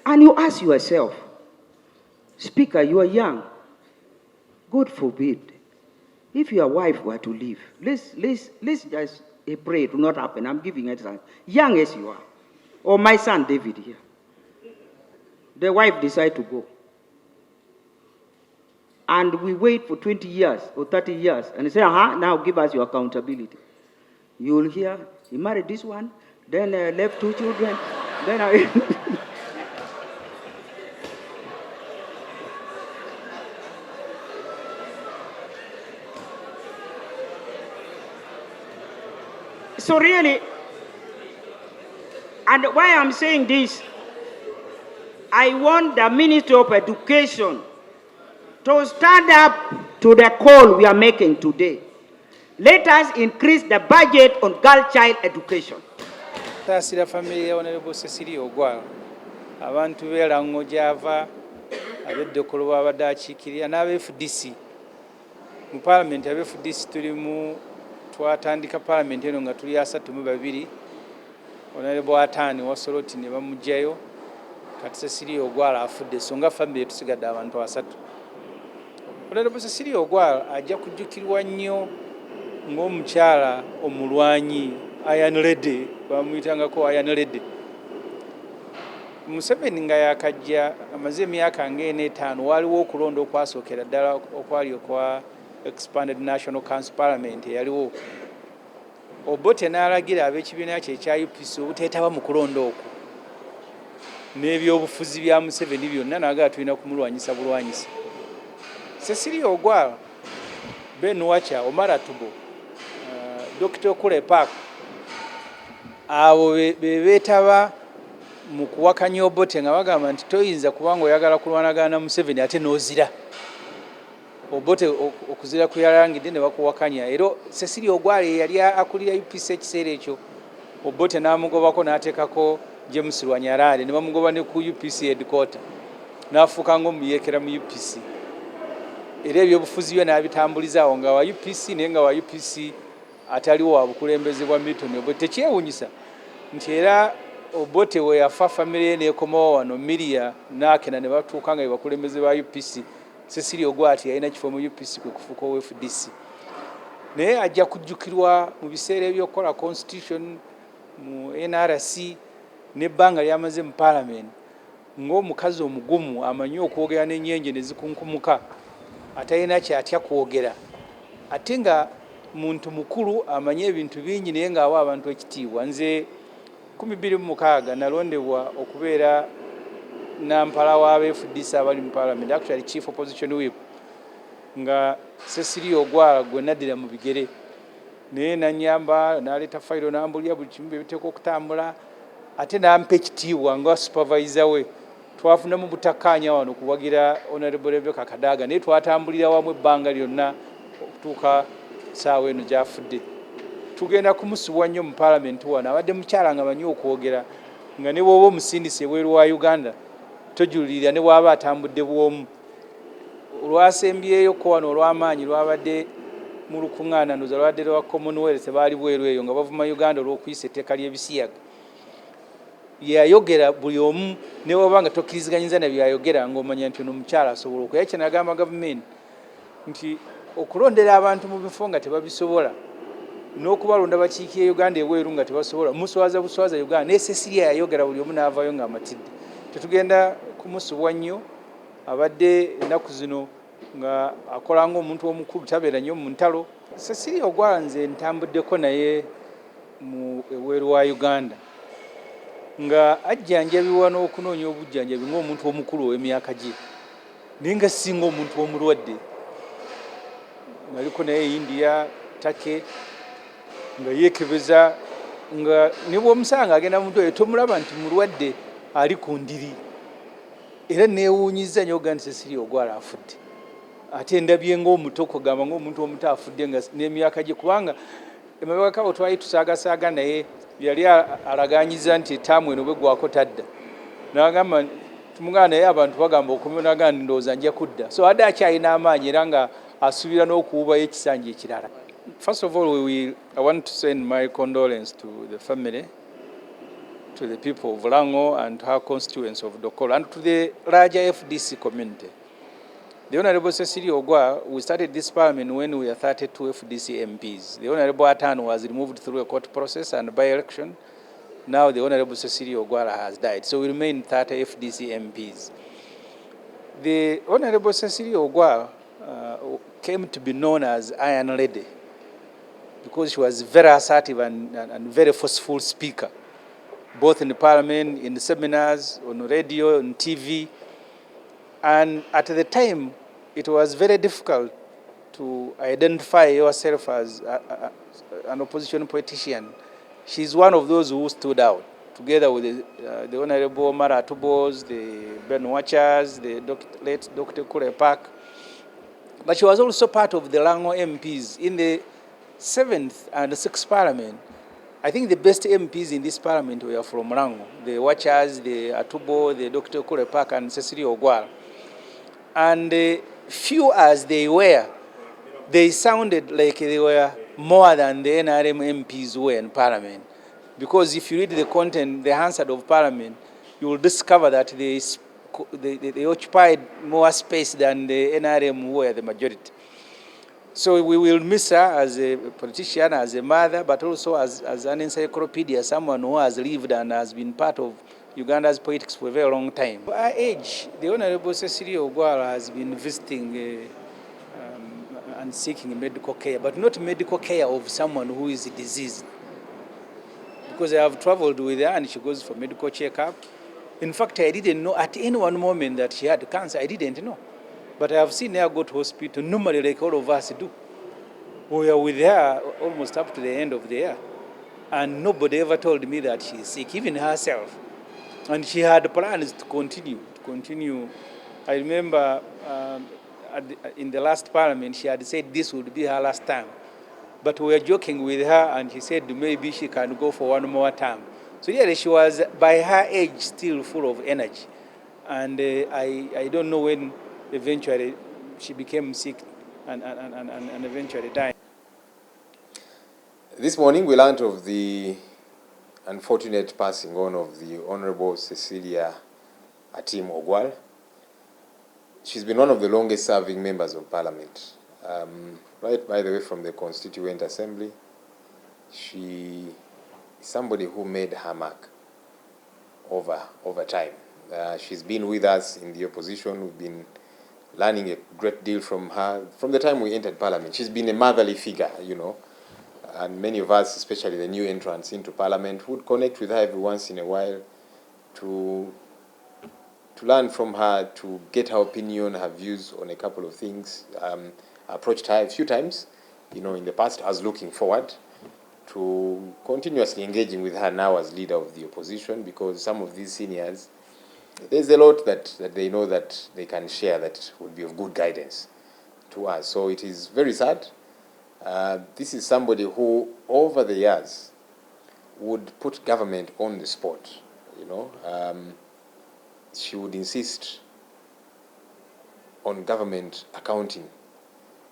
And you ask yourself, Speaker, you are young. God forbid. If your wife were to leave, let's just pray it will not happen. I'm giving it example. Young as you are, or my son David here. The wife decides to go. And we wait for 20 years or 30 years and they say, now give us your accountability. You will hear, he married this one, then left 2 children, then I... So really, and why I'm saying this, I want the Ministry of Education to stand up to the call we are making today. Let us increase the budget on girl child education. Tasira family ya Honorable Cecilia Ogwal. Abantu bera ngojava abeddokolo babadde akiikirira n'aba FDC mu parliament. Aba FDC tuli mu twatandika parliament eno nga tuli 32. Honorable Atani Wasoloti ne bamugjayo, kati Cecilia Ogwal afudde, so nga family tusigadde abantu 3. Honorable Cecilia Ogwal ajja kujjukirwa nnyo ng'omukyala omulwanyi Iron Lady, bamuyitangako Iron Lady. Museveni nga yakajja amaze emyaka nga 5 waliwo okulonda okwasookera ddala okwali okwa Expanded National Council Parliament yaliwo. Obote n'alagira ab'ekibiina kye ekya UPC obuteetaba mu kulonda okwo n'ebyobufuzi bya Museveni byonna n'agala tulina kumulwanyisa bulwanyisa. Cecilia Ogwal, Ben Wacha, Omara Tubo, Dr. Kule Park, abo beetaba mu kuwakanya Obote nga bagamba nti toyinza kubanga oyagala kulwanagana na Museveni ate n'ozira. Obote okuzira kuyalangidde ne bakuwakanya. Era Cecilia Ogwal yali akulira UPC ekiseera ekyo. Obote n'amugobako n'ateekako James Lwanyarade ne bamugoba ne ku UPC headquarter. N'afuuka ng'omuyeekera mu UPC. Era ebyobufuzi bye n'abitambulizaawo nga wa UPC naye nga wa UPC ataliwo wa bukulembeze bwa Milton Obote. Tekyewuunyisa nti era Obote we yafa family ye n'ekomawo wano Miria n'Akena ne batuuka nga bakulembeze ba UPC. Cecilia Ogwal yalina kifo mu UPC kwe kufuuka owa FDC. Naye ajja kujjukirwa mu biseera eby'okukola constitution mu NRC n'ebbanga lyamaze mu parliament ng'omukazi omugumu amanyi okwogera n'ennyenje ne zikunkumuka, atalina kyatya kwogera, ate nga muntu mukulu amanyi ebintu bingi naye ng'awa abantu ekitiibwa. Nze 2026 nalondebwa okubeera nampala wa FDC abali mu parliament, actually chief opposition whip, nga Cecilia Ogwal gwe naddira mu bigere naye nanyamba n'aleeta fayiro n'ambulya buli kimu biteeka okutambula, ate n'ampa ekitiibwa nga supervisor we. Twafunamu butakkaanya wano kuwagira Honorable Rebecca Kadaga naye twatambulira wamu ebbanga lyonna okutuuka saawa eno gy'afudde. Tugenda kumusubwa nnyo mu parliament wano, abadde mukyala nga manyi okwogera, nga ne bw'oba omusindise ebweru wa Uganda tojulirira ne bw'aba atambudde bw'omu. Olwasembyeyo ko wano olw'amaanyi lwabadde mu lukuŋŋaana ndoza lwabadde lwa Commonwealth baali bweru eyo nga bavuma Uganda olw'okuyisa etteeka ly'ebisiyaga. Yayogera buli omu ne bw'oba nga tokkiriziganyiza na byayogera ng'omanya nti ono omukyala asobola okuya. Ekyo n'agamba gavumenti nti okulondera abantu mu bifo nga tebabisobola n'okubalonda bakiikira Uganda ebweru nga tebasobola muswaza buswaza Uganda. Ne Cecilia yayogera buli omu n'avaayo ng'amatidde. Tetugenda kumusubwa nnyo, abadde ennaku zino nga akola ng'omuntu omukulu, tabeera nnyo mu ntalo. Cecilia Ogwal nze ntambuddeko naye mu ebweru wa Uganda nga ajjanjabibwa n'okunoonya obujjanjabi ng'omuntu omukulu ow'emyaka gye naye nga singa omuntu omulwadde. Naliko naye India, Turkey nga yeekebeza nga ne bw'omusanga agenda mu ddwaliro tomulaba nti mulwadde ali ku ndiri. Era neewuunyiza nnyo ogamba nti Cecilia Ogwal afudde, ate ndabye ng'omuto kugamba ng'omuntu omuto afudde nga n'emyaka gye, kubanga emabega kawo twali tusaagasaaga naye yali alaganyiza nti etaamu eno bwegwako tadda. N'agamba tumugamba naye abantu bagamba okumunagana ndowooza nja kudda. So adde akyalina amaanyi era nga asuubira n'okuwubayo ekisanja ekirala. First of all, I want to send my condolence to the family, to the people of Lango and to her constituents of Dokolo and to the larger FDC community. The Honorable Cecilia Ogwal, we started this parliament when we were 32 FDC MPs. The Honorable Atan was removed through a court process and by-election. Now the Honorable Cecilia Ogwal has died, so we remain 30 FDC MPs. The Honorable Cecilia Ogwal came to be known as Iron Lady because she was very assertive and very forceful speaker, both in the parliament, in the seminars, on radio, on TV. And at the time, it was very difficult to identify yourself as an opposition politician. She's one of those who stood out, together with the Honorable Mara Tubos, the Ben Watchers, the late Dr. Kure Park. But she was also part of the Lango MPs. In the 7th and 6th Parliament, I think the best MPs in this Parliament were from Lango. The Watchers, the Atubo, the Dr. Kure Park, and Cecilia Ogwal. And few as they were, they sounded like they were more than the NRM MPs were in Parliament. Because if you read the content, the Hansard of Parliament, you will discover that they occupied more space than the NRM who were the majority. So we will miss her as a politician, as a mother, but also as an encyclopedia, someone who has lived and has been part of Uganda's politics for a very long time. At our age, the Honorable Cecilia Ogwal has been visiting and seeking medical care, but not medical care of someone who is diseased. Because I have traveled with her and she goes for medical checkup. In fact, I didn't know at any one moment that she had cancer. I didn't know. But I have seen her go to hospital, normally like all of us do. We were with her almost up to the end of the year. And nobody ever told me that she is sick, even herself. And she had plans to continue. I remember in the last parliament, she had said this would be her last time. But we were joking with her, and she said maybe she can go for one more term. So yeah, she was, by her age, still full of energy. And I don't know when eventually she became sick and eventually died. This morning we learned of the unfortunate passing on of the Honorable Cecilia Ogwal. She's been one of the longest serving members of Parliament. Right, by the way, from the Constituent Assembly. She is somebody who made her mark over time. She's been with us in the opposition. We've been learning a great deal from her. From the time we entered Parliament, she's been a motherly figure, you know. And many of us, especially the new entrants into Parliament, would connect with her every once in a while to learn from her, to get her opinion, her views on a couple of things. I approached her a few times, you know, in the past. I was looking forward to continuously engaging with her now as leader of the opposition, because some of these seniors, there's a lot that they know that they can share that would be of good guidance to us. So it is very sad. This is somebody who, over the years, would put government on the spot, you know. She would insist on government accounting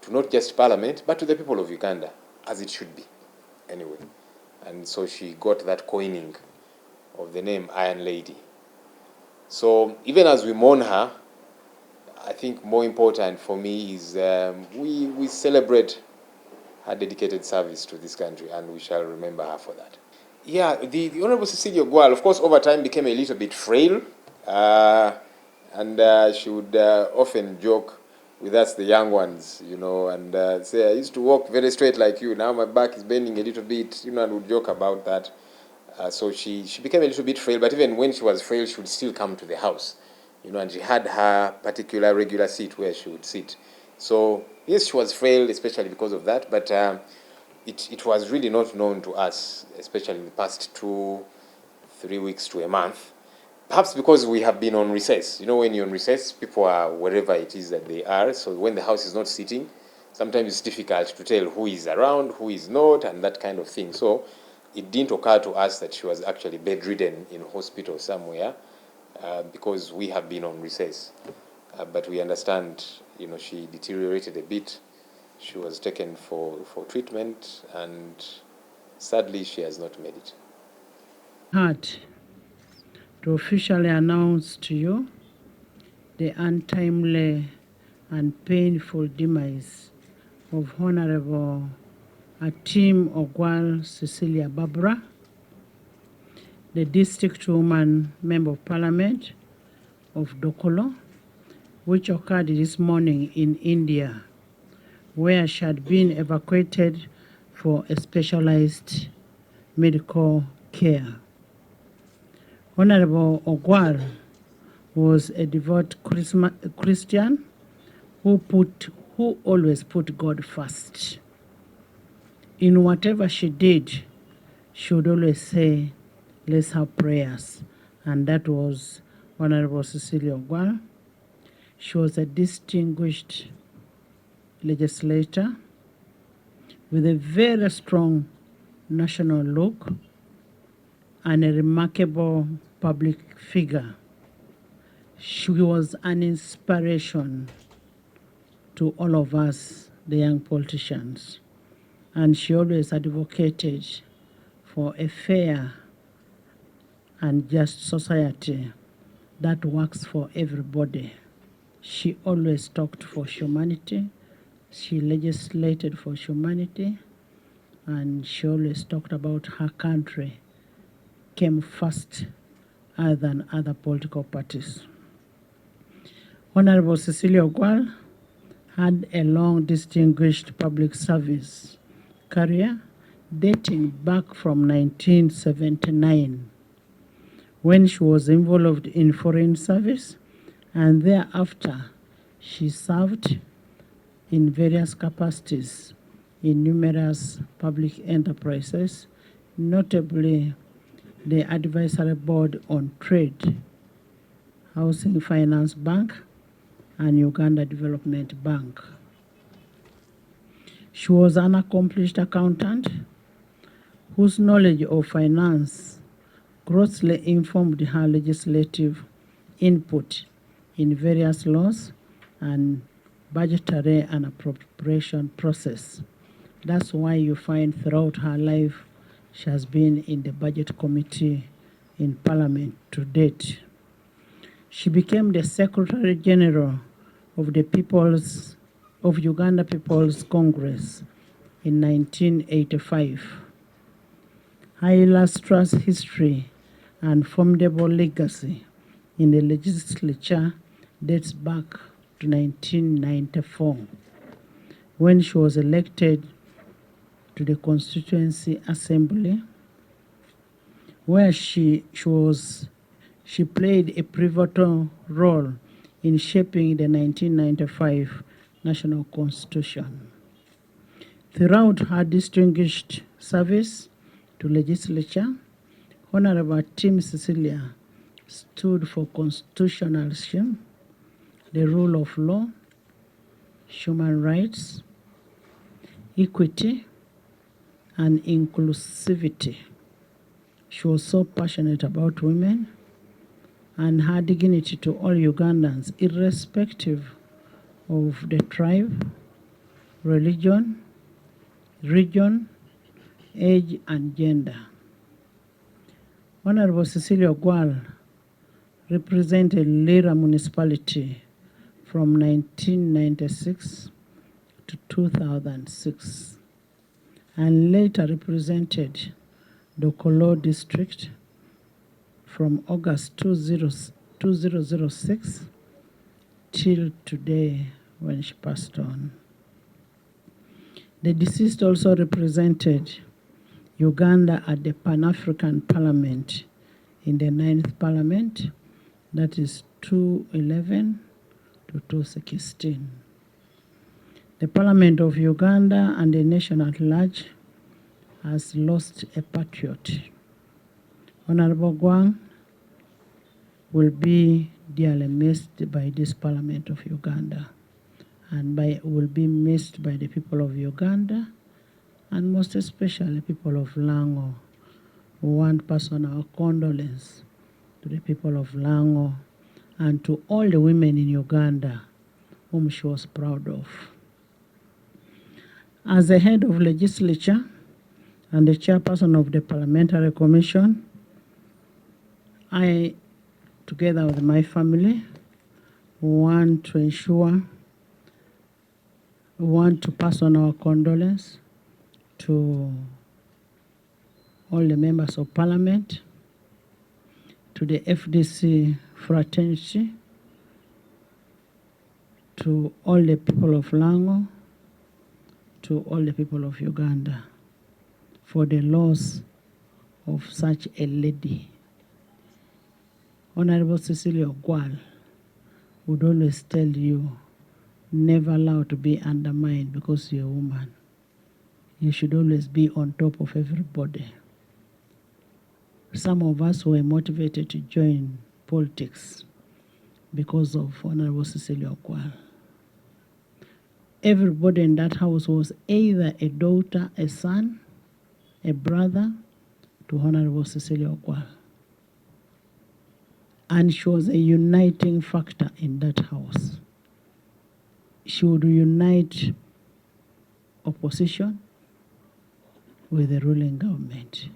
to not just Parliament, but to the people of Uganda, as it should be, anyway. And so she got that coining of the name Iron Lady. So even as we mourn her, I think more important for me is we celebrate her dedicated service to this country, and we shall remember her for that. Yeah, the Honorable Cecilia Ogwal, of course, over time became a little bit frail, and she would often joke with us, the young ones, you know, and say, I used to walk very straight like you, now my back is bending a little bit, you know, and would joke about that. So she became a little bit frail, but even when she was frail, she would still come to the house, you know, and she had her particular regular seat where she would sit. So yes, she was frail, especially because of that, but it was really not known to us, especially in the past 2-3 weeks to a month. Perhaps because we have been on recess. You know, when you're on recess, people are wherever it is that they are. So when the house is not sitting, sometimes it's difficult to tell who is around, who is not, and that kind of thing. So it didn't occur to us that she was actually bedridden in hospital somewhere because we have been on recess. But we understand, you know, she deteriorated a bit. She was taken for treatment, and sadly, she has not made it. Heart to officially announce to you the untimely and painful demise of Honorable Atim Ogwal Cecilia Barbara, the district woman member of parliament of Dokolo, which occurred this morning in India, where she had been evacuated for a specialized medical care. Honorable Ogwal was a devout Christian who always put God first. In whatever she did, she would always say, let's have prayers. And that was Honorable Cecilia Ogwal. She was a distinguished legislator with a very strong national look and a remarkable public figure. She was an inspiration to all of us, the young politicians, and she always advocated for a fair and just society that works for everybody. She always talked for humanity, she legislated for humanity, and she always talked about her country came first other than other political parties. Honorable Cecilia Ogwal had a long distinguished public service career dating back from 1979 when she was involved in foreign service, and thereafter she served in various capacities in numerous public enterprises, notably the Advisory Board on Trade, Housing Finance Bank, and Uganda Development Bank. She was an accomplished accountant whose knowledge of finance grossly informed her legislative input in various laws and budgetary and appropriation process. That's why you find throughout her life she has been in the budget committee in Parliament to date. She became the Secretary General of the Uganda People's Congress in 1985. Her illustrious history and formidable legacy in the legislature dates back to 1994, when she was elected to the Constituency Assembly, where she played a pivotal role in shaping the 1995 National Constitution. Throughout her distinguished service to legislature, Honorable Tim Cecilia stood for constitutionalism, the rule of law, human rights, equity, and inclusivity. She was so passionate about women and her dignity to all Ugandans, irrespective of the tribe, religion, region, age, and gender. Honorable Cecilia Ogwal represented Lira municipality from 1996 to 2006, and later represented Dokolo district from August 2006 till today when she passed on. The deceased also represented Uganda at the Pan-African Parliament in the 9th Parliament, that is 2011 to 2016. The Parliament of Uganda and the nation at large has lost a patriot. Honorable Ogwal will be dearly missed by this Parliament of Uganda, and will be missed by the people of Uganda, and most especially people of Lango. We want personal condolence to the people of Lango and to all the women in Uganda whom she was proud of. As the head of legislature and the chairperson of the Parliamentary Commission, I together with my family, want to pass on our condolence to all the members of parliament, to the FDC fraternity, to all the people of Lango, to all the people of Uganda for the loss of such a lady. Honorable Cecilia Ogwal would always tell you, never allow to be undermined because you're a woman. You should always be on top of everybody. Some of us were motivated to join politics because of Honorable Cecilia Ogwal. Everybody in that house was either a daughter, a son, a brother to Honorable Cecilia Ogwal. And she was a uniting factor in that house. She would unite opposition with the ruling government.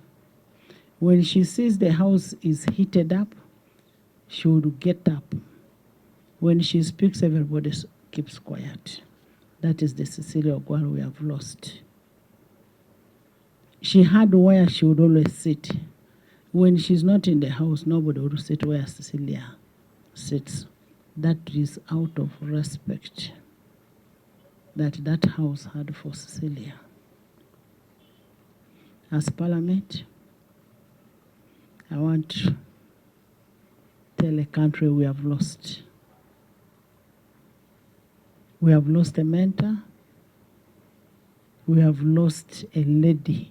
When she sees the house is heated up, she would get up. When she speaks, everybody keeps quiet. That is the Cecilia Ogwal we have lost. She had where she would always sit. When she's not in the house, nobody would sit where Cecilia sits. That is out of respect that house had for Cecilia. As Parliament, I want to tell a country we have lost. We have lost a mentor. We have lost a lady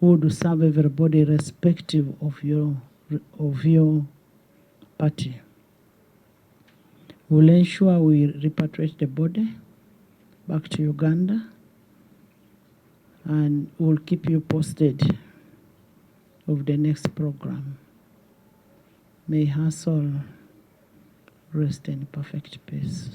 who would serve everybody irrespective of your party. We'll ensure we repatriate the body back to Uganda, and we'll keep you posted of the next program. May her soul rest in perfect peace.